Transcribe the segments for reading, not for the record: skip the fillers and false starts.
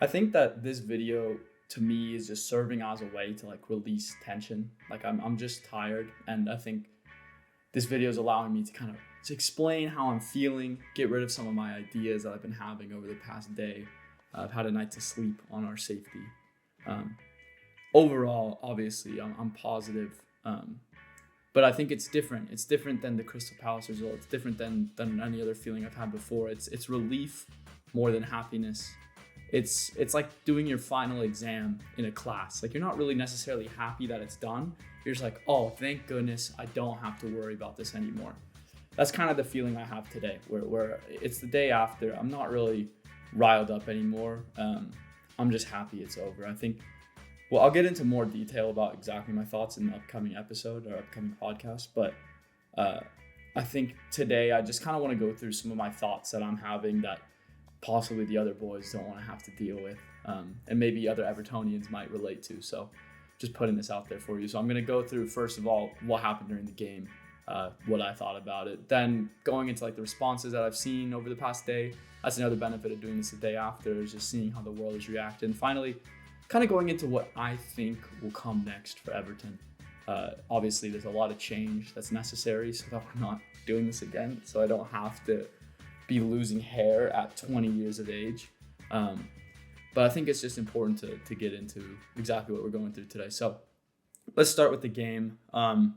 I think that this video to me is just serving as a way to like release tension. Like I'm just tired, and I think this video is allowing me to kind of to explain how I'm feeling, get rid of some of my ideas that I've been having over the past day. I've had a night to sleep on our safety. Um, Overall, obviously, I'm positive, but I think it's different. It's different than the Crystal Palace result. It's different than any other feeling I've had before. It's relief more than happiness. It's like doing your final exam in a class. Like you're not really necessarily happy that it's done. You're just like, oh, thank goodness I don't have to worry about this anymore. That's kind of the feeling I have today, where it's the day after. I'm not really riled up anymore. I'm just happy it's over. I think. Well, I'll get into more detail about exactly my thoughts in the upcoming episode or upcoming podcast, but I think today I just kind of want to go through some of my thoughts that I'm having that possibly the other boys don't want to have to deal with, and maybe other Evertonians might relate to. So just putting this out there for you. So I'm going to go through, first of all, what happened during the game, what I thought about it. Then going into like the responses that I've seen over the past day. That's another benefit of doing this the day after, is just seeing how the world is reacting. And finally, kind of going into what I think will come next for Everton. Obviously, there's a lot of change that's necessary so that we're not doing this again, so I don't have to be losing hair at 20 years of age. But I think it's just important to get into exactly what we're going through today. So let's start with the game. I'm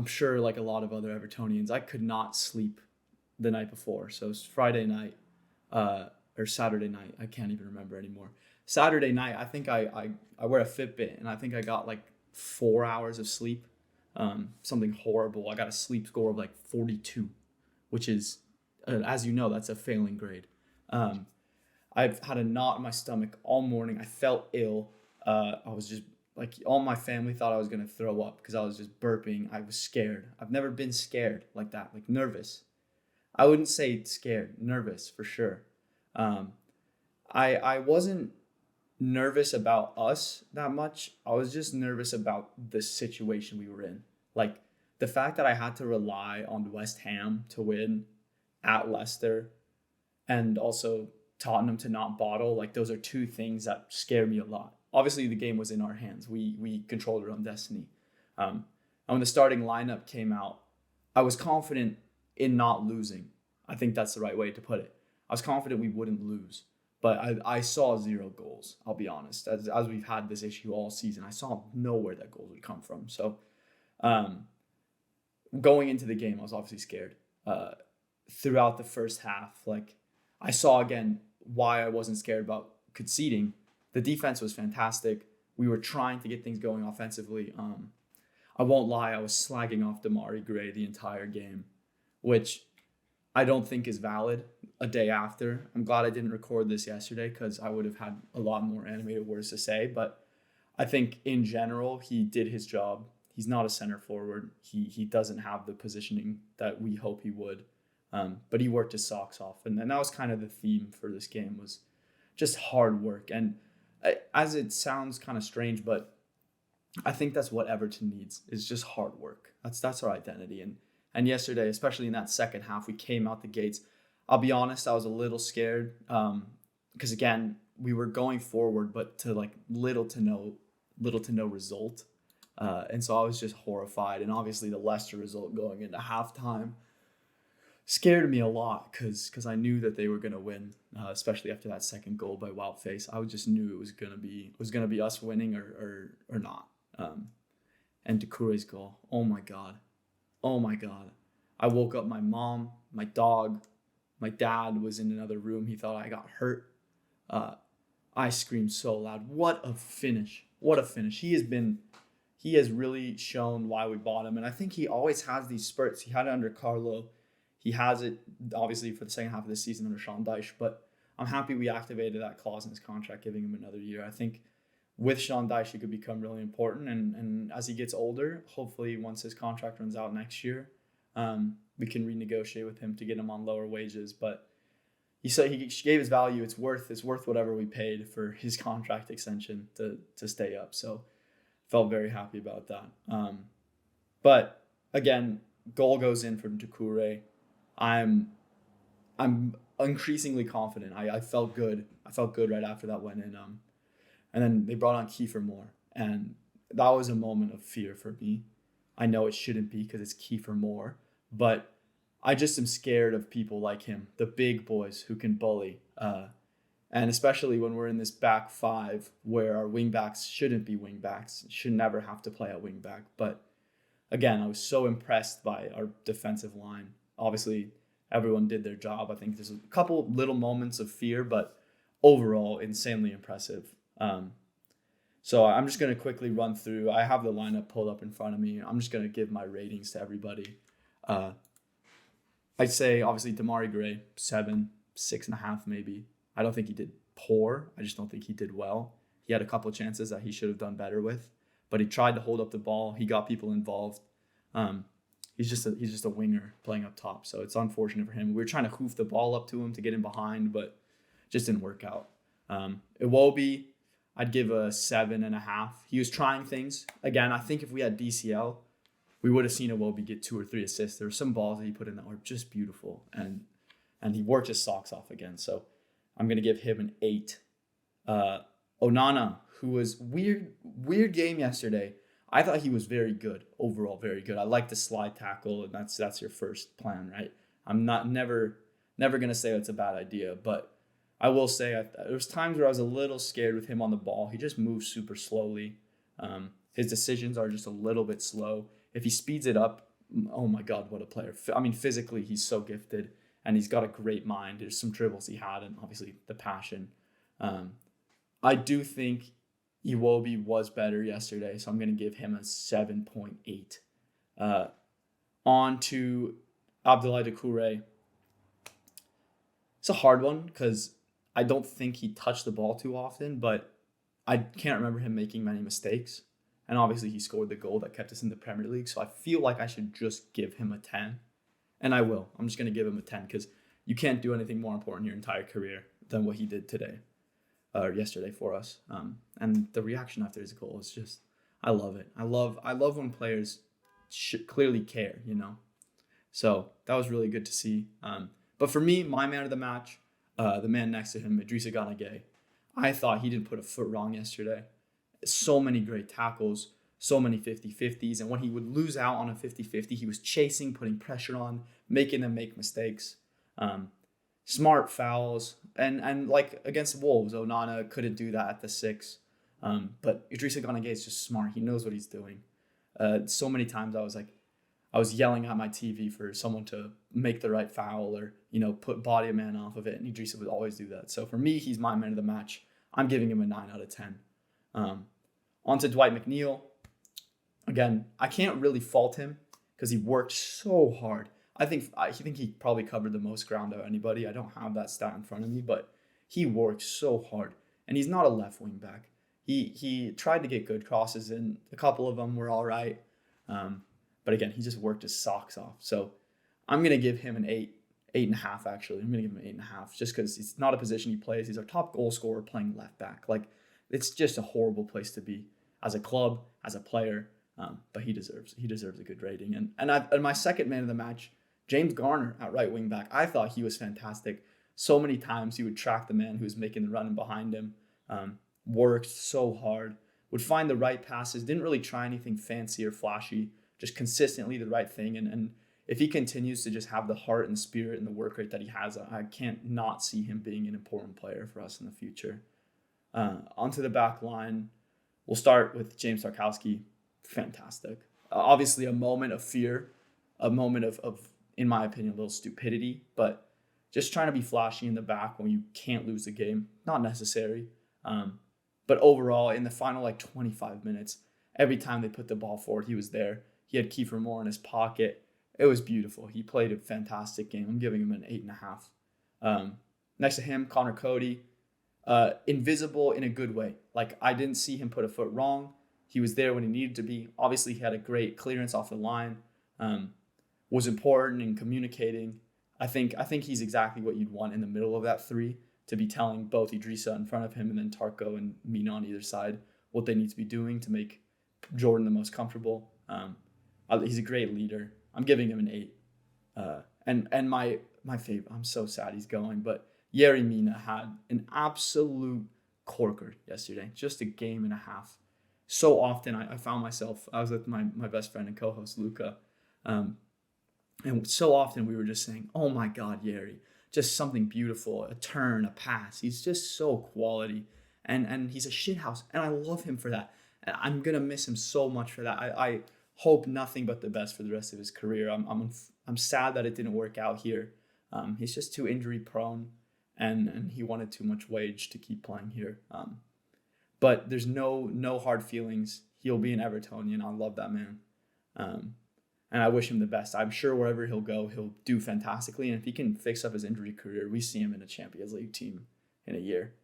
sure, like a lot of other Evertonians, I could not sleep the night before. So it's Friday night or Saturday night. I can't even remember anymore. Saturday night, I think I wear a Fitbit, and I think I got like 4 hours of sleep. Something horrible. I got a sleep score of like 42, which is, as you know, that's a failing grade. I've had a knot in my stomach all morning. I felt ill. I was just like, all my family thought I was going to throw up because I was just burping. I was scared. I've never been scared like that, like nervous. I wouldn't say scared, nervous for sure. I wasn't nervous about us that much. I was just nervous about the situation we were in. Like the fact that I had to rely on West Ham to win at Leicester and also Tottenham to not bottle, like those are two things that scare me a lot. Obviously the game was in our hands. We controlled our own destiny. And when the starting lineup came out, I was confident in not losing. I think that's the right way to put it. I was confident we wouldn't lose. But I saw 0 goals, I'll be honest. As we've had this issue all season, I saw nowhere that goals would come from. So going into the game, I was obviously scared. Throughout the first half, like I saw again why I wasn't scared about conceding. The defense was fantastic. We were trying to get things going offensively. I won't lie, I was slagging off Damari Gray the entire game, which I don't think is valid a day after. I'm glad I didn't record this yesterday because I would have had a lot more animated words to say. But I think in general, he did his job. He's not a center forward. He doesn't have the positioning that we hope he would. But he worked his socks off. And that was kind of the theme for this game, was just hard work. And as it sounds kind of strange, but I think that's what Everton needs, is just hard work. That's our identity. And yesterday, especially in that second half, we came out the gates. I'll be honest, I was a little scared because, again, we were going forward, but to like little to no result. And so I was just horrified. And obviously the Leicester result going into halftime scared me a lot because I knew that they were going to win, especially after that second goal by Wout Face. I just knew it was going to be us winning or not. And Doucouré's goal, oh my God. I woke up my mom, my dog, my dad was in another room. He thought I got hurt. I screamed so loud. What a finish. He has really shown why we bought him. And I think he always has these spurts. He had it under Carlo. He has it, obviously, for the second half of the season under Sean Dyche. But I'm happy we activated that clause in his contract, giving him another year. I think with Sean Dyche, he could become really important. And as he gets older, hopefully once his contract runs out next year, we can renegotiate with him to get him on lower wages. But he said he gave his value. It's worth whatever we paid for his contract extension to stay up. So felt very happy about that. But again, goal goes in from Doucouré. I'm increasingly confident. I felt good I felt good right after that went in. And then they brought on Kiefer Moore, and that was a moment of fear for me. I know it shouldn't be because it's Kiefer Moore, but I just am scared of people like him, the big boys who can bully. And especially when we're in this back five where our wingbacks shouldn't be wingbacks, should never have to play at wingback. But again, I was so impressed by our defensive line. Obviously, everyone did their job. I think there's a couple little moments of fear, but overall, insanely impressive. So I'm just going to quickly run through. I have the lineup pulled up in front of me. I'm just going to give my ratings to everybody. I'd say, obviously, Damari Gray, 7, 6.5 maybe. I don't think he did poor. I just don't think he did well. He had a couple of chances that he should have done better with, but he tried to hold up the ball. He got people involved. He's just a winger playing up top, so it's unfortunate for him. We were trying to hoof the ball up to him to get him behind, but it just didn't work out. Iwobi, I'd give a 7.5. He was trying things. Again, I think if we had DCL, we would have seen Iwobi get 2 or 3 assists. There were some balls that he put in that were just beautiful, and he worked his socks off again. So I'm going to give him an 8. Onana, who was weird game yesterday. I thought he was very good, overall very good. I like the slide tackle, and that's your first plan, right? I'm never going to say it's a bad idea, but I will say there was times where I was a little scared with him on the ball. He just moves super slowly. His decisions are just a little bit slow. If he speeds it up, oh my God, what a player. I mean, physically, he's so gifted, and he's got a great mind. There's some dribbles he had, and obviously the passion. I do think Iwobi was better yesterday, so I'm going to give him a 7.8. On to Abdoulaye Doucouré. It's a hard one because I don't think he touched the ball too often, but I can't remember him making many mistakes. And obviously he scored the goal that kept us in the Premier League, so I feel like I should just give him a 10. And I will. I'm just going to give him a 10 because you can't do anything more important in your entire career than what he did today. Yesterday for us, and the reaction after his goal is just, I love it. I love when players clearly care, So that was really good to see. But for me, my man of the match, the man next to him, Idrissa Gana Gueye. I thought he didn't put a foot wrong yesterday. So many great tackles, so many 50-50s, and when he would lose out on a 50-50, he was chasing, putting pressure on, making them make mistakes. Smart fouls, and like against Wolves, Onana couldn't do that at the 6. But Idrissa Gana Gueye is just smart. He knows what he's doing. So many times I was yelling at my TV for someone to make the right foul or, put body a man off of it. And Idrissa would always do that. So for me, he's my man of the match. I'm giving him a 9 out of 10. On to Dwight McNeil. Again, I can't really fault him because he worked so hard. I think he probably covered the most ground of anybody. I don't have that stat in front of me, but he worked so hard. And he's not a left wing back. He tried to get good crosses in. A couple of them were all right. But again, he just worked his socks off. So I'm going to give him an 8.5 actually. I'm going to give him an 8.5 just because it's not a position he plays. He's our top goal scorer playing left back. Like, it's just a horrible place to be as a club, as a player. But he deserves a good rating. And my second man of the match, James Garner at right wing back. I thought he was fantastic. So many times he would track the man who was making the run behind him. Worked so hard. Would find the right passes. Didn't really try anything fancy or flashy. Just consistently the right thing. And if he continues to just have the heart and spirit and the work rate that he has, I can't not see him being an important player for us in the future. Onto the back line. We'll start with James Tarkowski. Fantastic. Obviously a moment of fear. A moment of, in my opinion, a little stupidity. But just trying to be flashy in the back when you can't lose the game. Not necessary. But overall, in the final 25 minutes, every time they put the ball forward, he was there. He had Kiefer Moore in his pocket. It was beautiful. He played a fantastic game. I'm giving him an 8.5. Next to him, Conor Coady. Invisible in a good way. I didn't see him put a foot wrong. He was there when he needed to be. Obviously, he had a great clearance off the line. Was important in communicating. I think he's exactly what you'd want in the middle of that 3 to be telling both Idrissa in front of him and then Tarko and Mina on either side what they need to be doing to make Jordan the most comfortable. He's a great leader. I'm giving him an 8. And my favorite, I'm so sad he's going, but Yerry Mina had an absolute corker yesterday, just a game and a half. So often I found myself, I was with my best friend and co-host Luca, and so often we were just saying, oh my God, Yerry, just something beautiful, a turn, a pass. He's just so quality. And he's a shithouse. And I love him for that. And I'm going to miss him so much for that. I hope nothing but the best for the rest of his career. I'm sad that it didn't work out here. He's just too injury prone, and he wanted too much wage to keep playing here. But there's no hard feelings. He'll be an Evertonian. I love that man. And I wish him the best. I'm sure wherever he'll go, he'll do fantastically. And if he can fix up his injury career, we see him in a Champions League team in a year.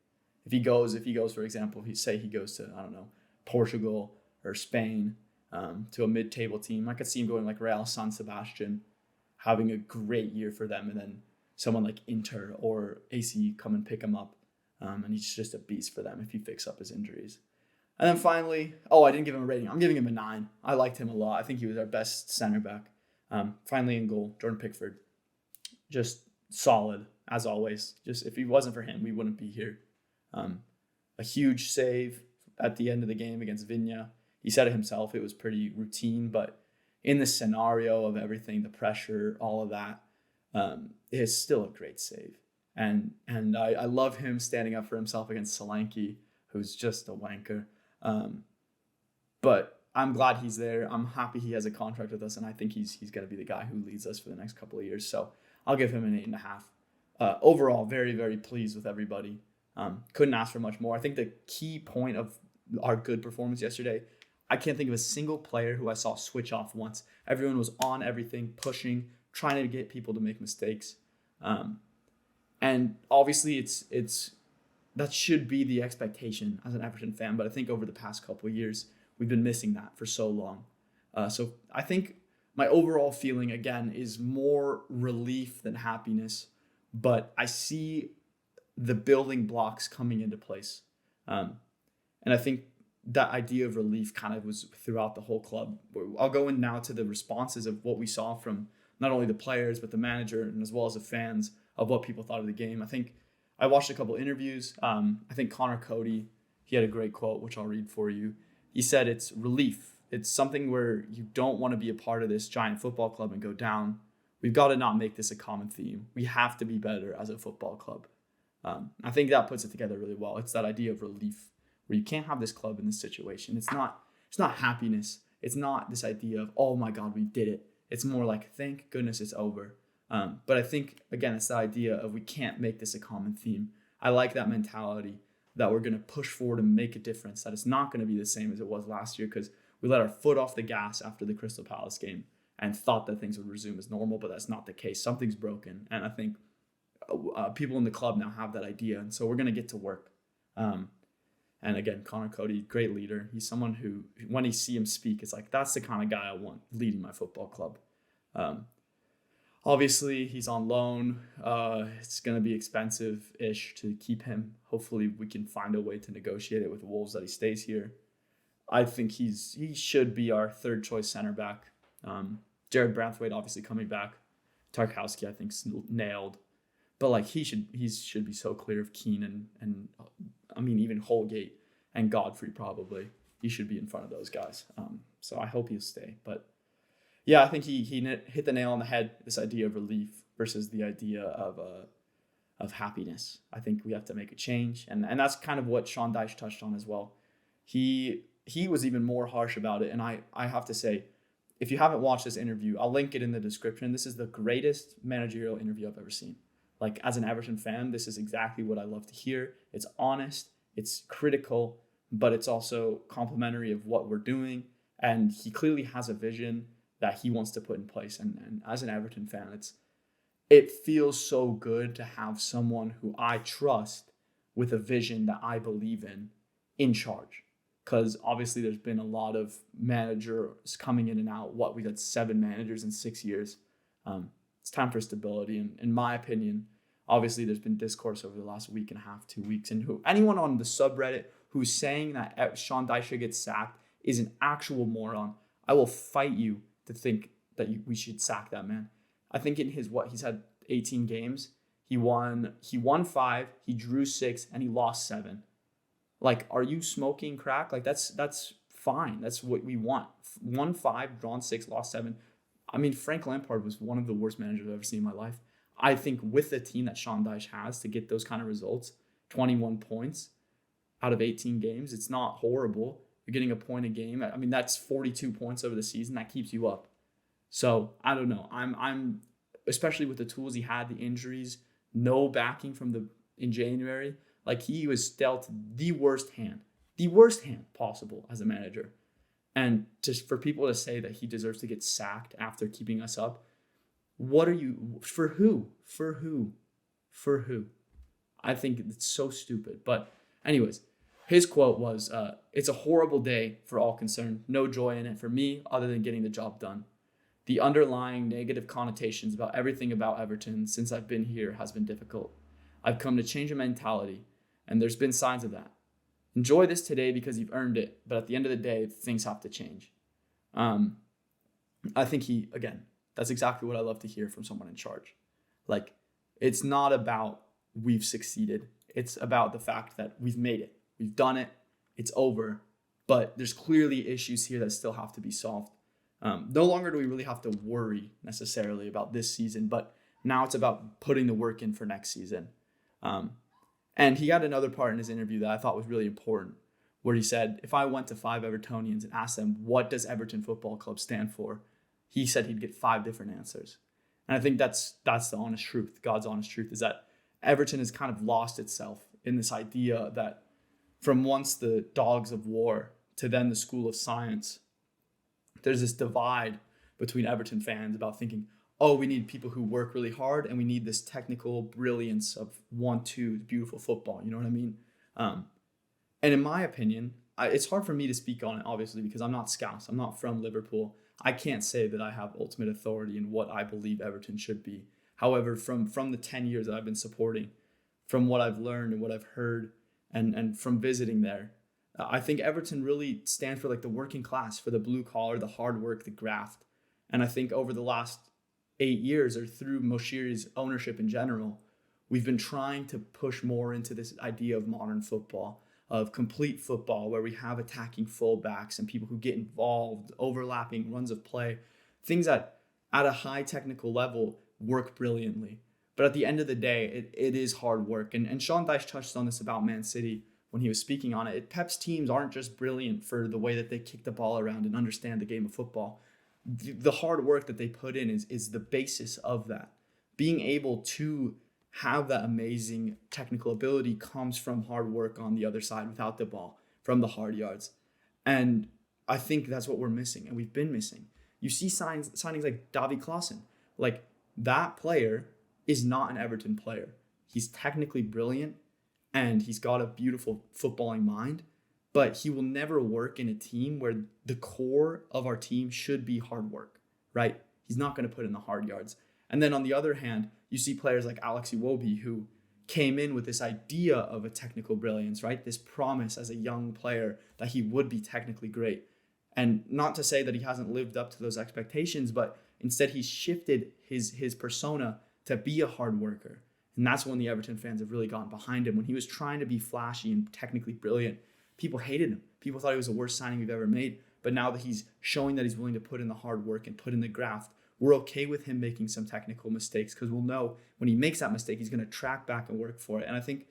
If he goes, for example, he goes to, I don't know, Portugal or Spain, to a mid-table team. I could see him going like Real San Sebastian, having a great year for them, and then someone like Inter or AC come and pick him up. And he's just a beast for them if he fixes up his injuries. And then finally, I didn't give him a rating. I'm giving him a 9. I liked him a lot. I think he was our best center back. Finally in goal, Jordan Pickford. Just solid, as always. Just if it wasn't for him, we wouldn't be here. A huge save at the end of the game against Vinya. He said it himself. It was pretty routine, but in the scenario of everything, the pressure, all of that, it's still a great save. And I love him standing up for himself against Solanke, who's just a wanker. But I'm glad he's there. I'm happy he has a contract with us, and I think he's going to be the guy who leads us for the next couple of years. So I'll give him an 8.5. Overall, very, very pleased with everybody. Couldn't ask for much more. I think the key point of our good performance yesterday, I can't think of a single player who I saw switch off once. Everyone was on everything, pushing, trying to get people to make mistakes. And obviously it's that should be the expectation as an Everton fan. But I think over the past couple of years, we've been missing that for so long. So I think my overall feeling, again, is more relief than happiness. But I see the building blocks coming into place. And I think that idea of relief kind of was throughout the whole club. I'll go in now to the responses of what we saw from not only the players, but the manager, and as well as the fans, of what people thought of the game. I think I watched a couple interviews. I think Conor Coady, he had a great quote, which I'll read for you. He said, it's relief. It's something where you don't want to be a part of this giant football club and go down. We've got to not make this a common theme. We have to be better as a football club. I think that puts it together really well. It's that idea of relief, where you can't have this club in this situation. It's not happiness. It's not this idea of, oh my God, we did it. It's more like, thank goodness it's over. But I think, again, it's the idea of we can't make this a common theme. I like that mentality that we're going to push forward and make a difference, that it's not going to be the same as it was last year, because we let our foot off the gas after the Crystal Palace game and thought that things would resume as normal, but that's not the case. Something's broken. And I think people in the club now have that idea. And so we're going to get to work. And again, Conor Coady, great leader. He's someone who, when you see him speak, it's like, that's the kind of guy I want leading my football club. Obviously, he's on loan. It's going to be expensive-ish to keep him. Hopefully, we can find a way to negotiate it with Wolves that he stays here. I think he should be our third-choice center back. Jared Branthwaite obviously coming back. Tarkowski, I think, nailed. But like he should be so clear of Keane and I mean even Holgate and Godfrey probably. He should be in front of those guys. So I hope he'll stay. But yeah, I think he hit the nail on the head. This idea of relief versus the idea of happiness. I think we have to make a change, and that's kind of what Sean Dyche touched on as well. He was even more harsh about it, and I have to say, if you haven't watched this interview, I'll link it in the description. This is the greatest managerial interview I've ever seen. Like, as an Everton fan, this is exactly what I love to hear. It's honest, it's critical, but it's also complimentary of what we're doing. And he clearly has a vision that he wants to put in place. And as an Everton fan, it feels so good to have someone who I trust with a vision that I believe in charge. Because obviously there's been a lot of managers coming in and out. We've had 7 managers in 6 years. It's time for stability. And in my opinion, obviously there's been discourse over the last week and a half, 2 weeks. And anyone on the subreddit who's saying that Sean Dyche gets sacked is an actual moron. I will fight you to think that we should sack that man. I think in he's had 18 games. He won 5, he drew 6, and he lost 7. Like, are you smoking crack? Like, that's fine. That's what we want. Won 5, drawn 6, lost 7. I mean, Frank Lampard was one of the worst managers I've ever seen in my life. I think with the team that Sean Dyche has to get those kind of results, 21 points out of 18 games, it's not horrible. You're getting a point a game. I mean, that's 42 points over the season. That keeps you up. So I don't know. I'm especially with the tools he had, the injuries, no backing in January. Like, he was dealt the worst hand possible as a manager. And just for people to say that he deserves to get sacked after keeping us up, what are you, for who? I think it's so stupid. But anyways, his quote was, "It's a horrible day for all concerned. No joy in it for me other than getting the job done. The underlying negative connotations about everything about Everton since I've been here has been difficult. I've come to change a mentality, and there's been signs of that. Enjoy this today because you've earned it, but at the end of the day, things have to change." I think that's exactly what I love to hear from someone in charge. Like, it's not about we've succeeded. It's about the fact that we've made it. We've done it. It's over. But there's clearly issues here that still have to be solved. No longer do we really have to worry necessarily about this season, but now it's about putting the work in for next season. And he had another part in his interview that I thought was really important, where he said, if I went to 5 Evertonians and asked them, what does Everton Football Club stand for? He said he'd get 5 different answers. And I think that's the honest truth. God's honest truth is that Everton has kind of lost itself in this idea that from once the dogs of war to then the school of science, there's this divide between Everton fans about thinking, oh, we need people who work really hard and we need this technical brilliance of 1-2 beautiful football. You know what I mean? And in my opinion, it's hard for me to speak on it, obviously, because I'm not Scouse. I'm not from Liverpool. I can't say that I have ultimate authority in what I believe Everton should be. However, from the 10 years that I've been supporting, from what I've learned and what I've heard and from visiting there, I think Everton really stands for like the working class, for the blue collar, the hard work, the graft. And I think over the last 8 years, or through Moshiri's ownership in general, we've been trying to push more into this idea of modern football, of complete football, where we have attacking fullbacks and people who get involved, overlapping runs of play, things that at a high technical level work brilliantly. But at the end of the day, it is hard work. And Sean Dyche touched on this about Man City when he was speaking on it. Pep's teams aren't just brilliant for the way that they kick the ball around and understand the game of football. The hard work that they put in is the basis of that. Being able to have that amazing technical ability comes from hard work on the other side without the ball, from the hard yards. And I think that's what we're missing, and we've been missing. You see signings like Davy Klaassen. Like, that player is not an Everton player. He's technically brilliant, and he's got a beautiful footballing mind, but he will never work in a team where the core of our team should be hard work, right? He's not going to put in the hard yards. And then on the other hand, you see players like Alex Iwobi, who came in with this idea of a technical brilliance, right? This promise as a young player that he would be technically great. And not to say that he hasn't lived up to those expectations, but instead he's shifted his persona to be a hard worker. And that's when the Everton fans have really gotten behind him. When he was trying to be flashy and technically brilliant, people hated him. People thought he was the worst signing we've ever made. But now that he's showing that he's willing to put in the hard work and put in the graft, we're okay with him making some technical mistakes, because we'll know when he makes that mistake, he's going to track back and work for it. And I think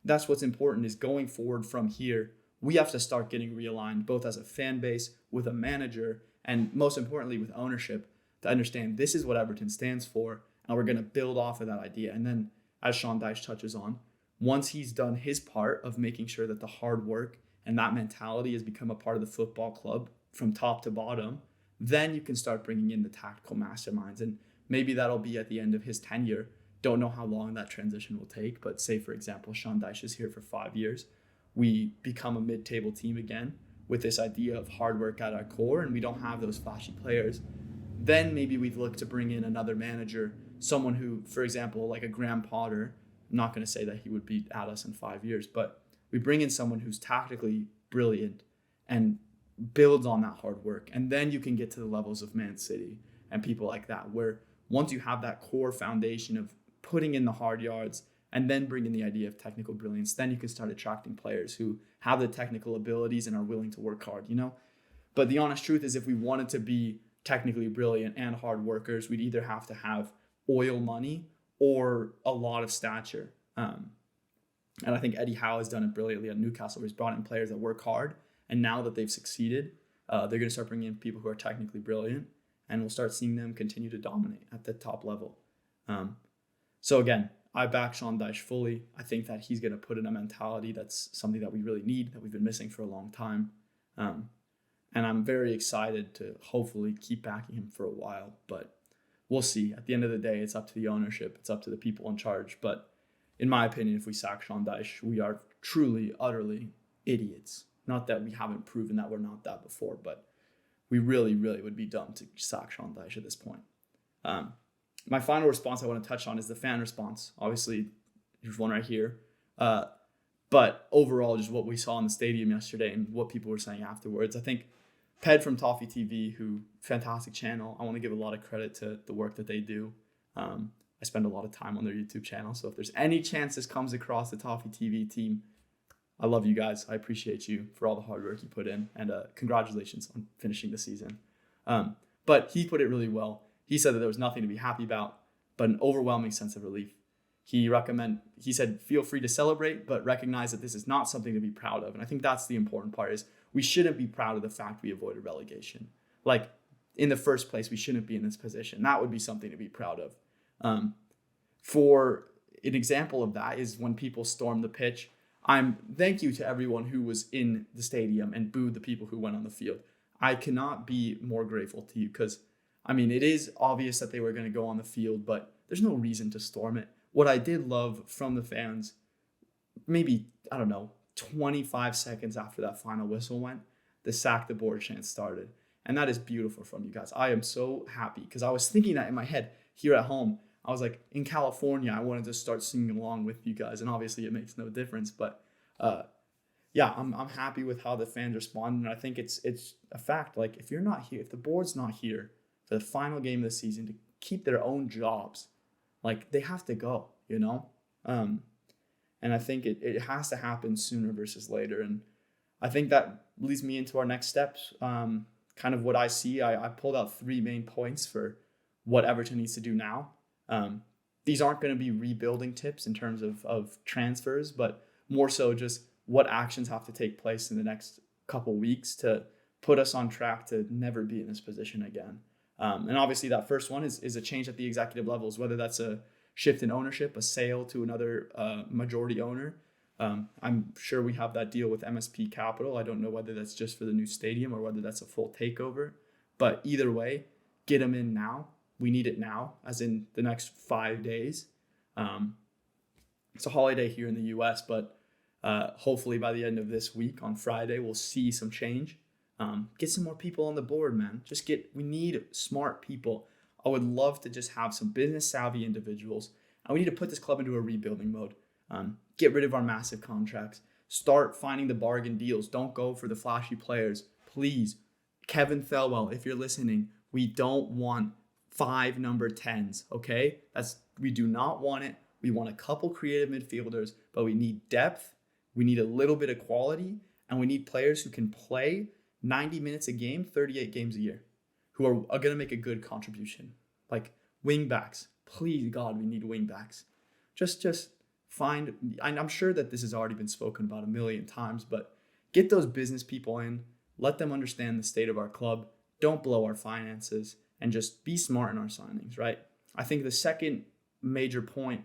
that's what's important, is going forward from here, we have to start getting realigned, both as a fan base, with a manager, and most importantly with ownership, to understand this is what Everton stands for, and we're going to build off of that idea. And then, as Sean Dyche touches on, once he's done his part of making sure that the hard work and that mentality has become a part of the football club from top to bottom, then you can start bringing in the tactical masterminds. And maybe that'll be at the end of his tenure. Don't know how long that transition will take, but say, for example, Sean Dyche is here for 5 years. We become a mid-table team again with this idea of hard work at our core, and we don't have those flashy players. Then maybe we'd look to bring in another manager, someone who, for example, like a Graham Potter. I'm not going to say that he would be at us in 5 years, but we bring in someone who's tactically brilliant and builds on that hard work. And then you can get to the levels of Man City and people like that, where once you have that core foundation of putting in the hard yards, and then bring in the idea of technical brilliance. Then you can start attracting players who have the technical abilities and are willing to work hard, But the honest truth is, if we wanted to be technically brilliant and hard workers, we'd either have to have oil money or a lot of stature. And I think Eddie Howe has done it brilliantly at Newcastle, where he's brought in players that work hard. And now that they've succeeded, they're going to start bringing in people who are technically brilliant, and we'll start seeing them continue to dominate at the top level. So again, I back Sean Dyche fully. I think that he's going to put in a mentality that's something that we really need, that we've been missing for a long time. And I'm very excited to hopefully keep backing him for a while, but we'll see. At the end of the day, it's up to the ownership. It's up to the people in charge. But in my opinion, if we sack Sean Dyche, we are truly, utterly idiots. Not that we haven't proven that we're not that before, but we really, really would be dumb to sack Sean Dyche at this point. My final response I want to touch on is the fan response. Obviously, there's one right here. But overall, just what we saw in the stadium yesterday and what people were saying afterwards. I think Ped from Toffee TV, fantastic channel. I want to give a lot of credit to the work that they do. I spend a lot of time on their YouTube channel. So if there's any chance this comes across the Toffee TV team, I love you guys. I appreciate you for all the hard work you put in. And congratulations on finishing the season. But he put it really well. He said that there was nothing to be happy about, but an overwhelming sense of relief. He said, feel free to celebrate, but recognize that this is not something to be proud of. And I think that's the important part, is we shouldn't be proud of the fact we avoided relegation. Like, in the first place, we shouldn't be in this position. That would be something to be proud of. For an example of that is when people stormed the pitch. Thank you to everyone who was in the stadium and booed the people who went on the field. I cannot be more grateful to you, because, it is obvious that they were going to go on the field, but there's no reason to storm it. What I did love from the fans, maybe, 25 seconds after that final whistle went, the sack the board chant started. And that is beautiful from you guys. I am so happy, because I was thinking that in my head here at home. I was like, in California, I wanted to start singing along with you guys. And obviously it makes no difference. But I'm happy with how the fans responded. And I think it's a fact. Like, if you're not here, if the board's not here for the final game of the season to keep their own jobs, like, they have to go, And I think it has to happen sooner versus later. And I think that leads me into our next steps. Kind of what I see, I pulled out 3 main points for what Everton needs to do now. These aren't going to be rebuilding tips in terms of transfers, but more so just what actions have to take place in the next couple weeks to put us on track to never be in this position again. And obviously that first one is a change at the executive levels, whether that's a shift in ownership, a sale to another majority owner. I'm sure we have that deal with MSP Capital. I don't know whether that's just for the new stadium or whether that's a full takeover. But either way, get them in now. We need it now, as in the next 5 days. It's a holiday here in the US, but hopefully by the end of this week on Friday, we'll see some change. Get some more people on the board, man. We need smart people. I would love to just have some business savvy individuals. And we need to put this club into a rebuilding mode. Get rid of our massive contracts. Start finding the bargain deals. Don't go for the flashy players. Please, Kevin Thelwell, if you're listening, we don't want 5 number 10s, okay? We do not want it. We want a couple creative midfielders, but we need depth. We need a little bit of quality, and we need players who can play 90 minutes a game, 38 games a year, who are going to make a good contribution. Like wing backs. Please, God, we need wing backs. Just find, and I'm sure that this has already been spoken about a million times, but get those business people in. Let them understand the state of our club. Don't blow our finances, and just be smart in our signings, right? I think the second major point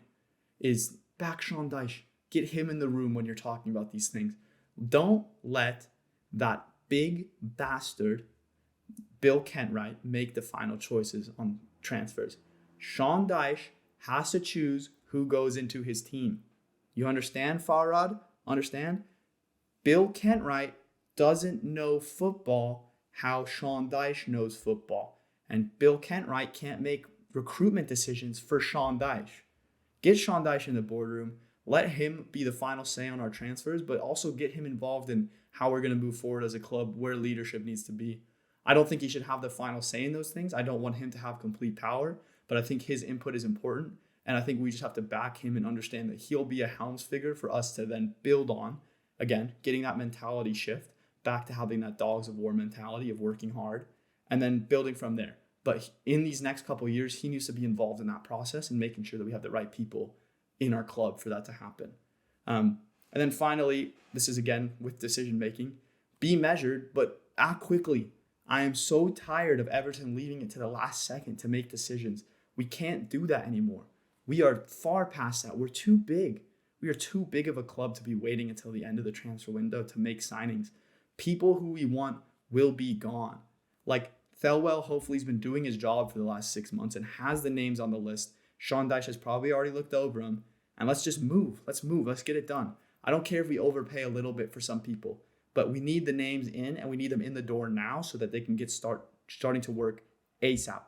is back Sean Dyche. Get him in the room when you're talking about these things. Don't let that big bastard Bill Kenwright make the final choices on transfers. Sean Dyche has to choose who goes into his team. You understand, Farad? Understand? Bill Kenwright doesn't know football how Sean Dyche knows football. And Bill Kenwright can't make recruitment decisions for Sean Dyche. Get Sean Dyche in the boardroom. Let him be the final say on our transfers, but also get him involved in how we're going to move forward as a club, where leadership needs to be. I don't think he should have the final say in those things. I don't want him to have complete power, but I think his input is important. And I think we just have to back him and understand that he'll be a helms figure for us to then build on. Again, getting that mentality shift back to having that dogs of war mentality of working hard and then building from there. But in these next couple of years, he needs to be involved in that process and making sure that we have the right people in our club for that to happen. And then finally, this is again with decision making, be measured, but act quickly. I am so tired of Everton leaving it to the last second to make decisions. We can't do that anymore. We are far past that. We're too big. We are too big of a club to be waiting until the end of the transfer window to make signings. People who we want will be gone. Like Thelwell, hopefully he's been doing his job for the last 6 months and has the names on the list. Sean Dyche has probably already looked over them. And let's just move. Let's move. Let's get it done. I don't care if we overpay a little bit for some people, but we need the names in and we need them in the door now so that they can get starting to work ASAP,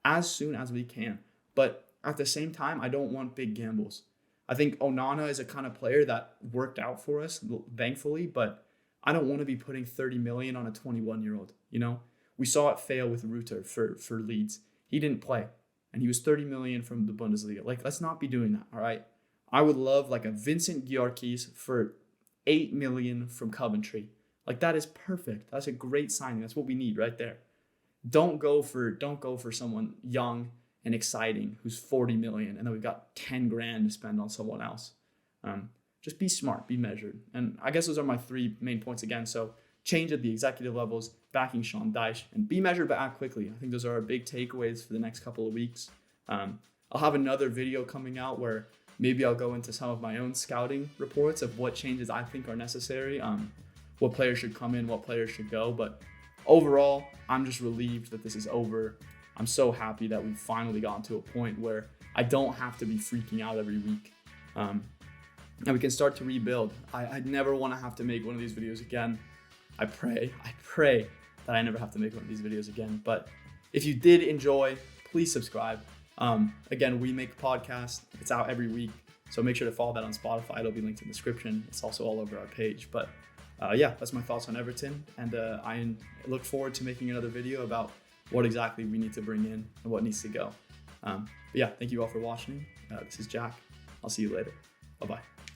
as soon as we can. But at the same time, I don't want big gambles. I think Onana is a kind of player that worked out for us, thankfully, but I don't want to be putting 30 million on a 21-year-old. You know, we saw it fail with Rutter for Leeds. He didn't play, and he was 30 million from the Bundesliga. Like, let's not be doing that, all right? I would love like a Vincent Gyökeres for 8 million from Coventry. Like, that is perfect. That's a great signing. That's what we need right there. Don't go for someone young and exciting who's 40 million and then we've got 10 grand to spend on someone else. Just be smart, be measured. And I guess those are my 3 main points again. So change at the executive levels, backing Sean Dyche, and be measured but act quickly. I think those are our big takeaways for the next couple of weeks. I'll have another video coming out where maybe I'll go into some of my own scouting reports of what changes I think are necessary, what players should come in, what players should go. But overall, I'm just relieved that this is over. I'm so happy that we've finally gotten to a point where I don't have to be freaking out every week. And we can start to rebuild. I'd never want to have to make one of these videos again. I pray that I never have to make one of these videos again. But if you did enjoy, please subscribe. Again, we make a podcast. It's out every week. So make sure to follow that on Spotify. It'll be linked in the description. It's also all over our page. But yeah, that's my thoughts on Everton. And I look forward to making another video about what exactly we need to bring in and what needs to go. But yeah, thank you all for watching. This is Jack. I'll see you later. Bye-bye.